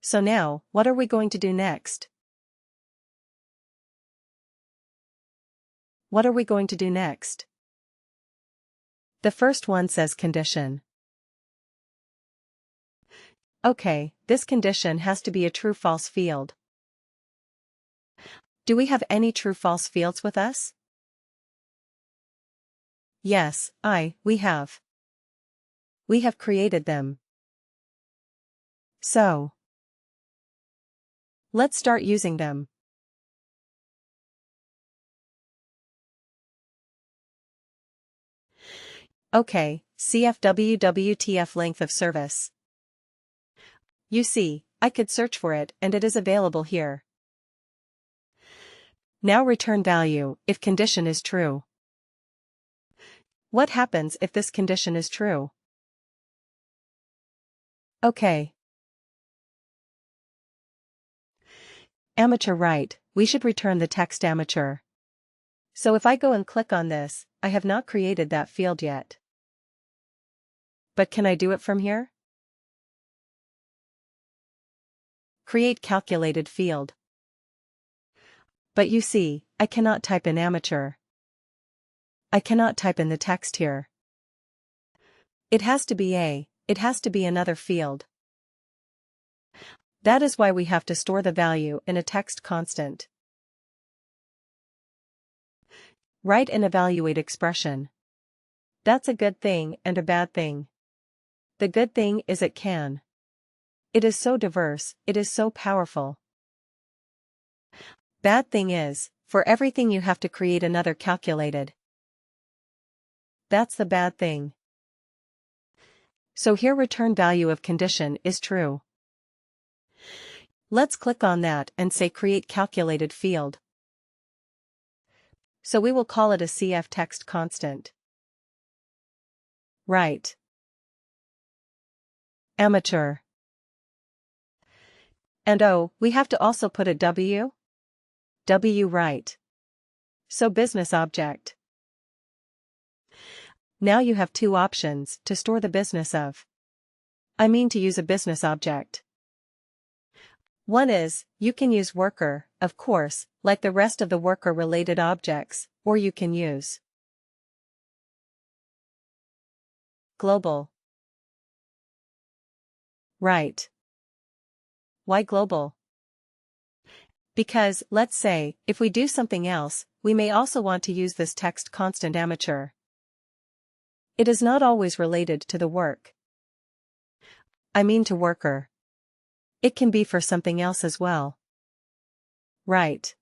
So now, what are we going to do next? What are we going to do next? The first one says condition. Okay, this condition has to be a true-false field. Do we have any true-false fields with us? Yes, we have. We have created them. So, let's start using them. Okay, CFWWTF length of service. You see, I could search for it and it is available here. Now return value if condition is true. What happens if this condition is true? Okay. Amateur right, we should return the text amateur. So if I go and click on this, I have not created that field yet. But can I do it from here? Create calculated field. But you see, I cannot type in amateur. I cannot type in the text here. It has to be another field. That is why we have to store the value in a text constant. Write and evaluate expression. That's a good thing and a bad thing. The good thing is it can. It is so diverse, it is so powerful. Bad thing is, for everything you have to create another calculated. That's the bad thing. So here return value of condition is true. Let's click on that and say create calculated field. So we will call it a CF text constant. Right. Amateur. And we have to also put a W? W right. So business object. Now you have two options to store the business of. To use a business object. One is, you can use worker, of course, like the rest of the worker-related objects, or you can use global. Right. Why global? Because, let's say, if we do something else, we may also want to use this text constant amateur. It is not always related to the work. To worker. It can be for something else as well. Right.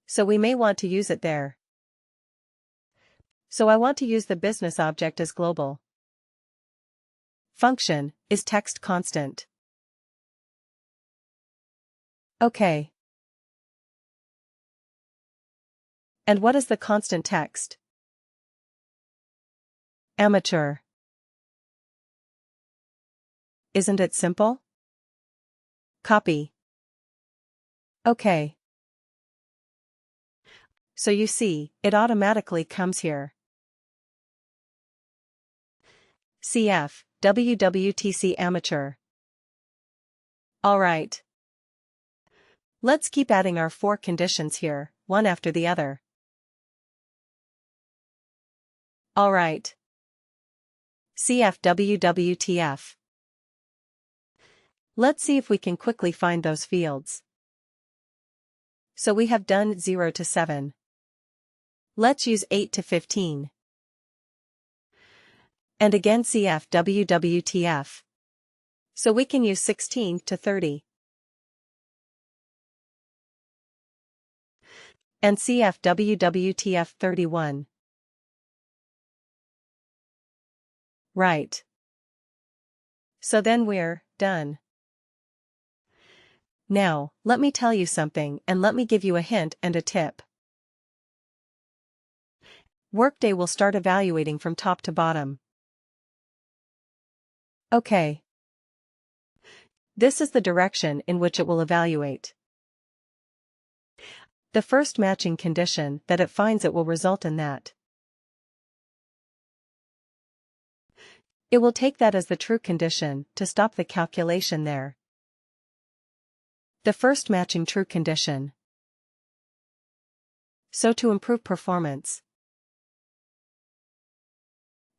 So we may want to use it there. So I want to use the business object as global. Function is text constant. Okay. And what is the constant text? Amateur. Isn't it simple? Copy. Okay. So you see, it automatically comes here. CF, WWTC amateur. Alright. Let's keep adding our 4 conditions here, one after the other. Alright. CF WWTF. Let's see if we can quickly find those fields. So we have done 0 to 7. Let's use 8 to 15. And again CF WWTF. So we can use 16 to 30. And CF WWTF 31. Right. So then we're done. Now, let me tell you something and let me give you a hint and a tip. WorkDay will start evaluating from top to bottom. Okay. This is the direction in which it will evaluate. The first matching condition that it finds it will result in that. It will take that as the true condition to stop the calculation there. The first matching true condition. So to improve performance,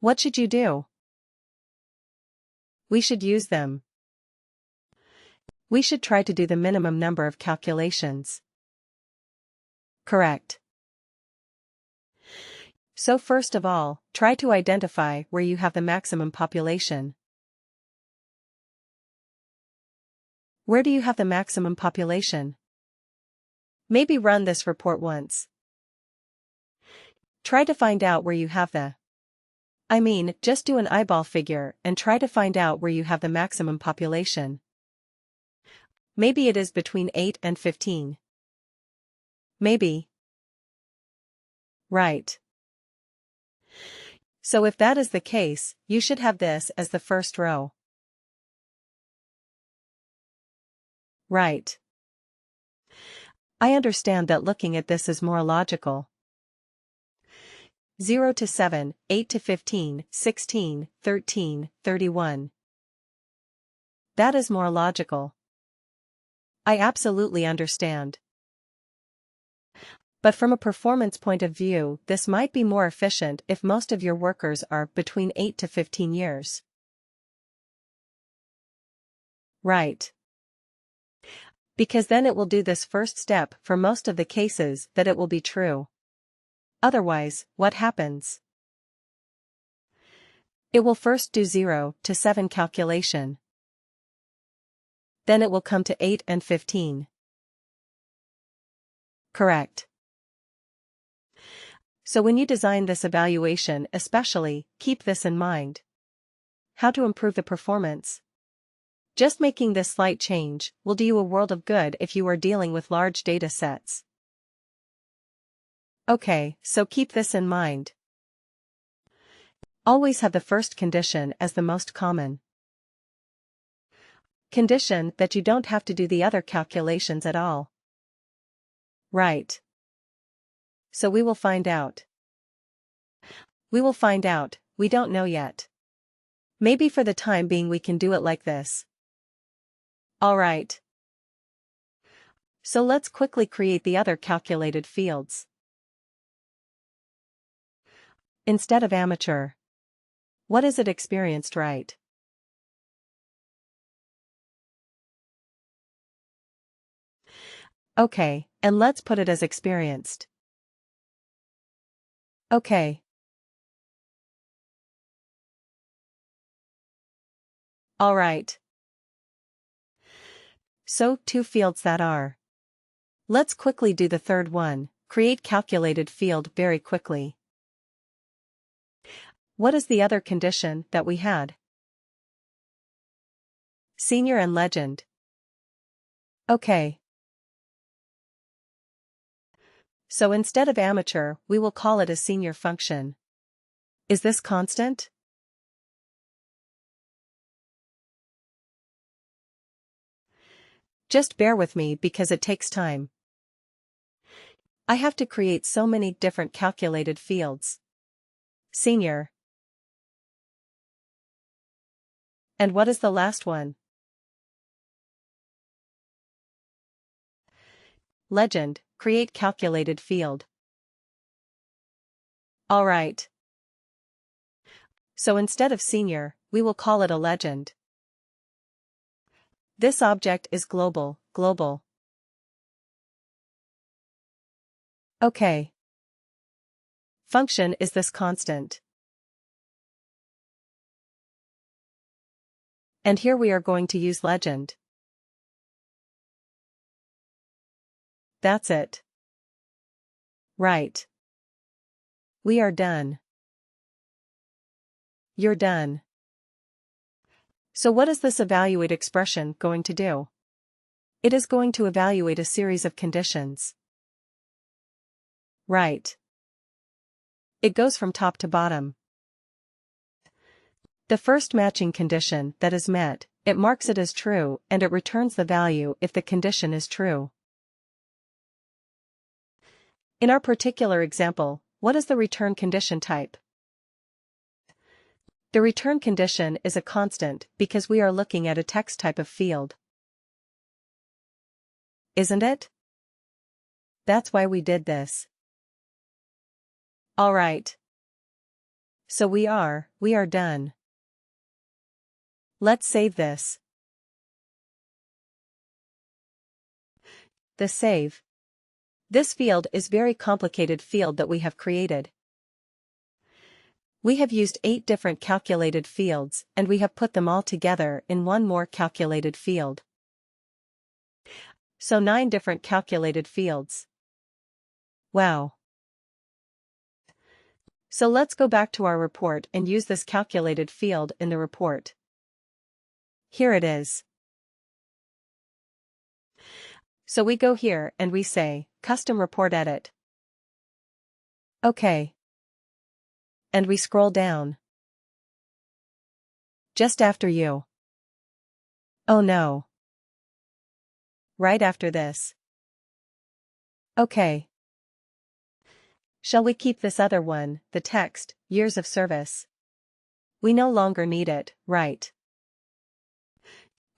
what should you do? We should use them. We should try to do the minimum number of calculations. Correct. So first of all, try to identify where you have the maximum population. Where do you have the maximum population? Maybe run this report once. Try to find out where you have just do an eyeball figure and try to find out where you have the maximum population. Maybe it is between 8 and 15. Maybe. Right. So if that is the case, you should have this as the first row. Right. I understand that looking at this is more logical. 0 to 7, 8 to 15, 16, 13, 31. That is more logical. I absolutely understand. But from a performance point of view, this might be more efficient if most of your workers are between 8 to 15 years. Right. Because then it will do this first step for most of the cases that it will be true. Otherwise, what happens? It will first do 0 to 7 calculation. Then it will come to 8 and 15. Correct. So when you design this evaluation especially, keep this in mind. How to improve the performance? Just making this slight change will do you a world of good if you are dealing with large data sets. Okay, so keep this in mind. Always have the first condition as the most common condition that you don't have to do the other calculations at all. Right. So we will find out. We will find out, we don't know yet. Maybe for the time being we can do it like this. Alright. So let's quickly create the other calculated fields. Instead of amateur. What is it experienced, right? Okay, and let's put it as experienced. Okay. Alright. So, 2 fields that are. Let's quickly do the third one, create calculated field very quickly. What is the other condition that we had? Senior and legend. Okay. So instead of amateur, we will call it a senior function. Is this constant? Just bear with me because it takes time. I have to create so many different calculated fields. Senior. And what is the last one? Legend, create calculated field. Alright. So instead of senior, we will call it a legend. This object is global. Okay. Function is this constant. And here we are going to use legend. That's it. Right. We are done. You're done. So what is this evaluate expression going to do? It is going to evaluate a series of conditions. Right. It goes from top to bottom. The first matching condition that is met, it marks it as true and it returns the value if the condition is true. In our particular example, what is the return condition type? The return condition is a constant because we are looking at a text type of field. Isn't it? That's why we did this. Alright. So we are done. Let's save this. The save. This field is very complicated field that we have created. We have used 8 different calculated fields and we have put them all together in one more calculated field. So 9 different calculated fields. Wow. So let's go back to our report and use this calculated field in the report. Here it is. So we go here and we say, Custom Report Edit. OK. And we scroll down. Just after you. Oh no. Right after this. OK. Shall we keep this other one, the text, years of service? We no longer need it, right?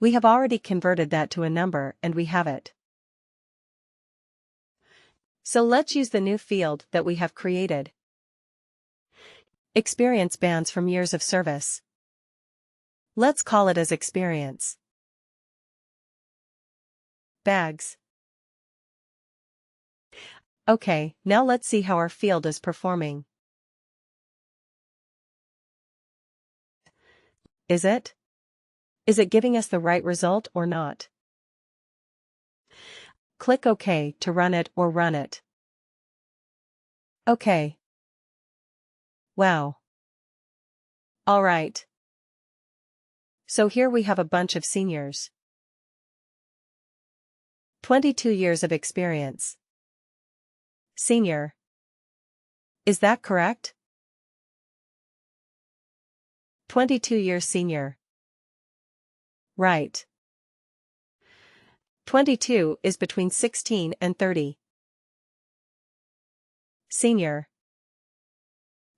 We have already converted that to a number and we have it. So let's use the new field that we have created. Experience bands from years of service. Let's call it as experience. Bags. Okay, now let's see how our field is performing. Is it? Is it giving us the right result or not? Click OK to run it or run it. OK. Wow. Alright. So here we have a bunch of seniors. 22 years of experience. Senior. Is that correct? 22 years senior. Right. 22 is between 16 and 30. Senior.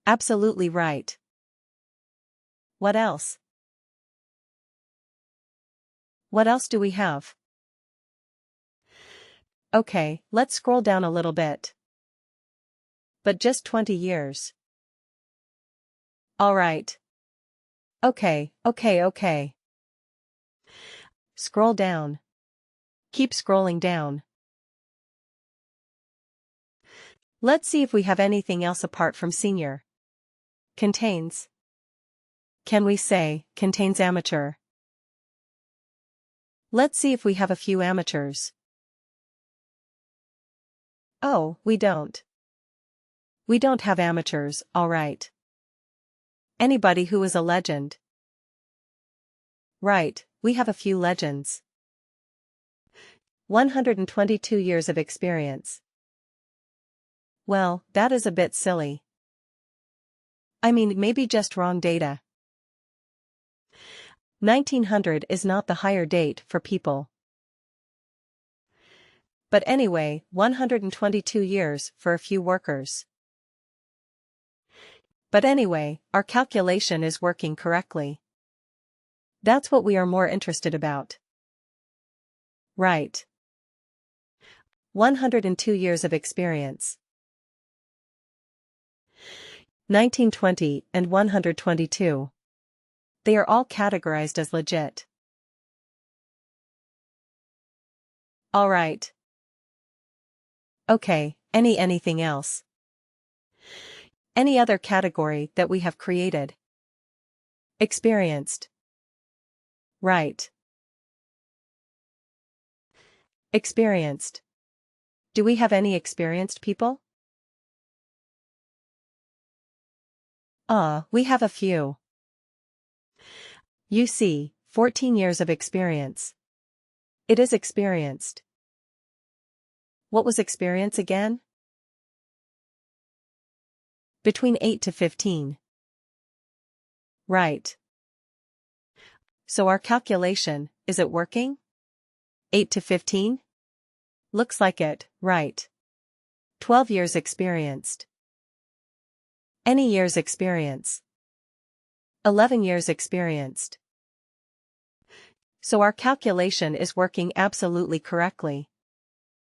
Absolutely right. What else? What else do we have? Okay, let's scroll down a little bit. But just 20 years. Alright. Okay. Scroll down. Keep scrolling down. Let's see if we have anything else apart from senior. Contains. Can we say, contains amateur? Let's see if we have a few amateurs. Oh, we don't. We don't have amateurs, alright. Anybody who is a legend. Right, we have a few legends. 122 years of experience. Well, that is a bit silly. I mean, maybe just wrong data. 1900 is not the hire date for people. But anyway, 122 years for a few workers. But anyway, our calculation is working correctly. That's what we are more interested about. Right. 102 years of experience. 1920 and 122. They are all categorized as legit. Alright. Okay, anything else? Any other category that we have created? Experienced. Right. Experienced. Do we have any experienced people? We have a few. You see, 14 years of experience. It is experienced. What was experience again? Between 8 to 15. Right. So our calculation, is it working? 8 to 15? Looks like it, right. 12 years experienced. Any years experience. 11 years experienced. So our calculation is working absolutely correctly.